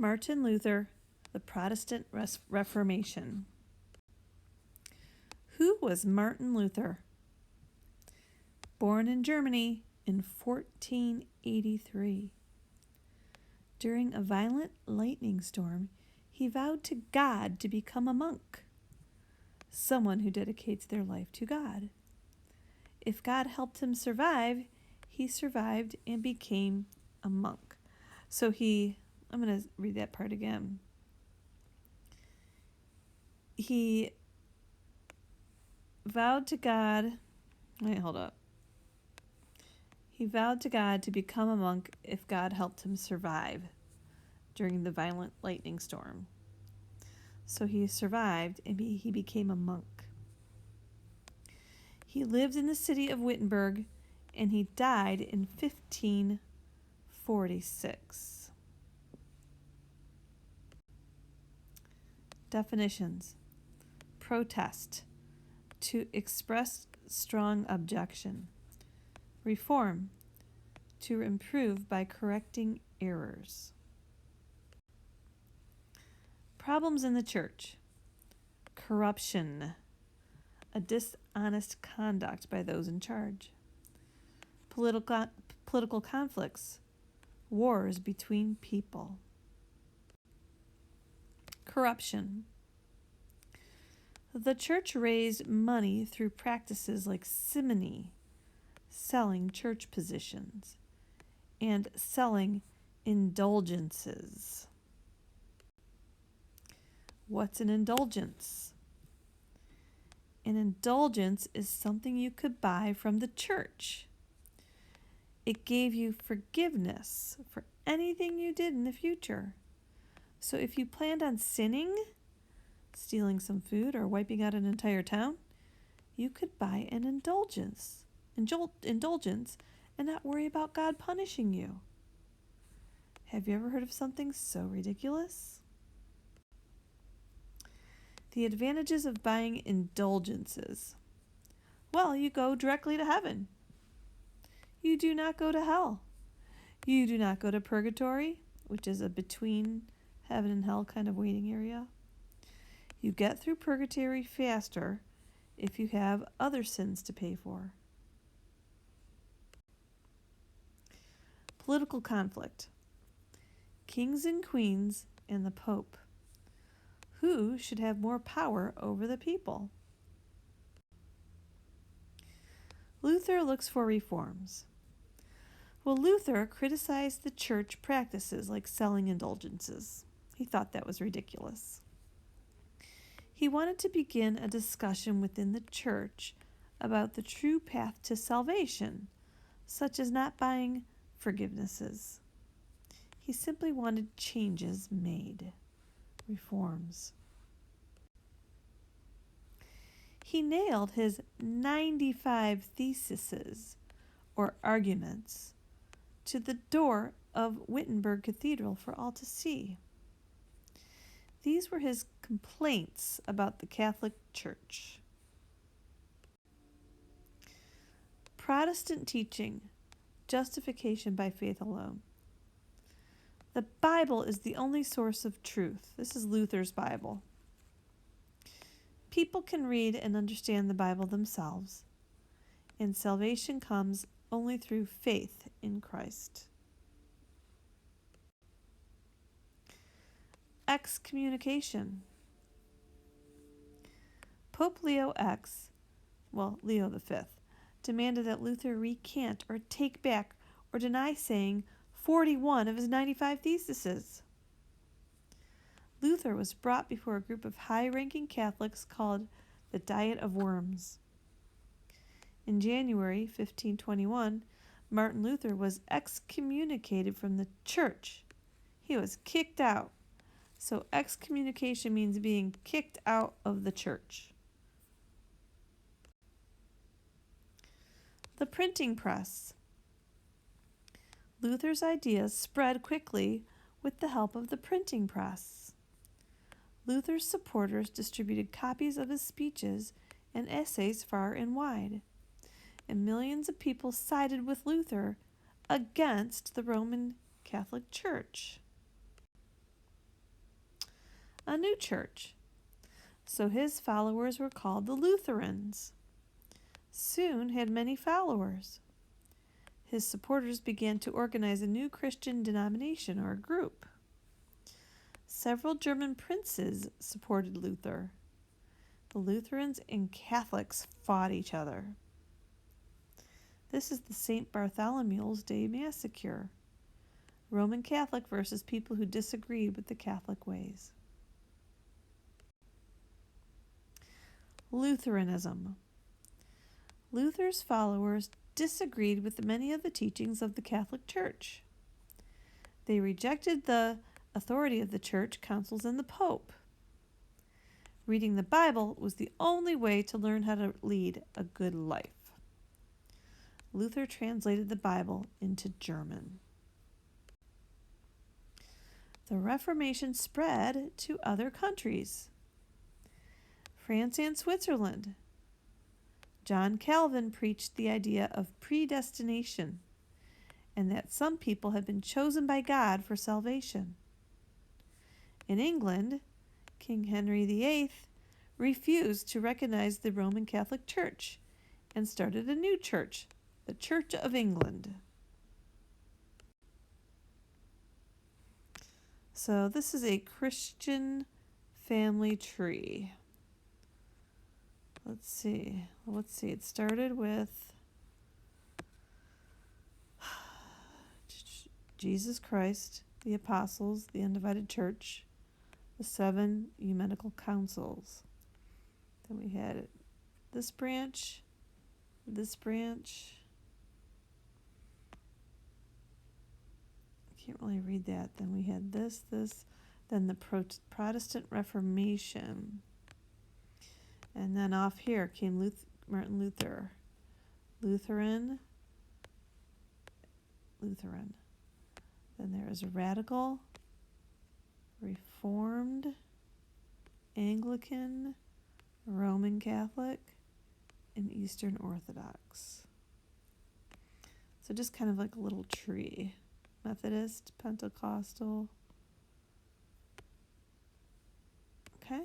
Martin Luther, the Protestant Reformation. Who was Martin Luther? Born in Germany in 1483. During a violent lightning storm, he vowed to God to become a monk, someone who dedicates their life to God. If God helped him survive, he survived and became a monk. I'm going to read that part again. He vowed to God, hold up. He vowed to God to become a monk if God helped him survive during the violent lightning storm. So he survived and he became a monk. He lived in the city of Wittenberg and he died in 1546. Definitions: protest, to express strong objection. Reform, to improve by correcting errors. Problems in the church: corruption, a dishonest conduct by those in charge. Political conflicts, wars between people. Corruption. The church raised money through practices like simony, selling church positions, and selling indulgences. What's an indulgence? An indulgence is something you could buy from the church. It gave you forgiveness for anything you did in the future. So if you planned on sinning, stealing some food, or wiping out an entire town, you could buy an indulgence and not worry about God punishing you. Have you ever heard of something so ridiculous? The advantages of buying indulgences. Well, you go directly to heaven. You do not go to hell. You do not go to purgatory, which is a between heaven and hell kind of waiting area. You get through purgatory faster if you have other sins to pay for. Political conflict. Kings and queens and the Pope. Who should have more power over the people? Luther looks for reforms. Well, Luther criticized the church practices like selling indulgences. He thought that was ridiculous. He wanted to begin a discussion within the church about the true path to salvation, such as not buying forgivenesses. He simply wanted changes made, reforms. He nailed his 95 theses, or arguments, to the door of Wittenberg Cathedral for all to see. These were his complaints about the Catholic Church. Protestant teaching, justification by faith alone. The Bible is the only source of truth. This is Luther's Bible. People can read and understand the Bible themselves, and salvation comes only through faith in Christ. Excommunication. Pope Leo V, demanded that Luther recant or take back or deny saying 41 of his 95 theses. Luther was brought before a group of high-ranking Catholics called the Diet of Worms. In January 1521, Martin Luther was excommunicated from the church. He was kicked out. So excommunication means being kicked out of the church. The printing press. Luther's ideas spread quickly with the help of the printing press. Luther's supporters distributed copies of his speeches and essays far and wide, and millions of people sided with Luther against the Roman Catholic Church. a new church. So his followers were called the Lutherans. Soon had many followers. His supporters began to organize a new Christian denomination or group. Several German princes supported Luther. The Lutherans and Catholics fought each other. This is the St. Bartholomew's Day Massacre. Roman Catholic versus people who disagreed with the Catholic ways. Lutheranism. Luther's followers disagreed with many of the teachings of the Catholic Church. They rejected the authority of the church, councils, and the Pope. Reading the Bible was the only way to learn how to lead a good life. Luther translated the Bible into German. The Reformation spread to other countries. France and Switzerland. John Calvin preached the idea of predestination and that some people had been chosen by God for salvation. In England, King Henry VIII refused to recognize the Roman Catholic Church and started a new church, the Church of England. So this is a Christian family tree. Let's see. It started with Jesus Christ, the apostles, the undivided church, the 7 ecumenical councils. Then we had this branch. I can't really read that. Then we had this, then the Protestant Reformation. And then off here came Martin Luther. Lutheran. Then there is Radical, Reformed, Anglican, Roman Catholic, and Eastern Orthodox. So just kind of like a little tree. Methodist, Pentecostal. Okay.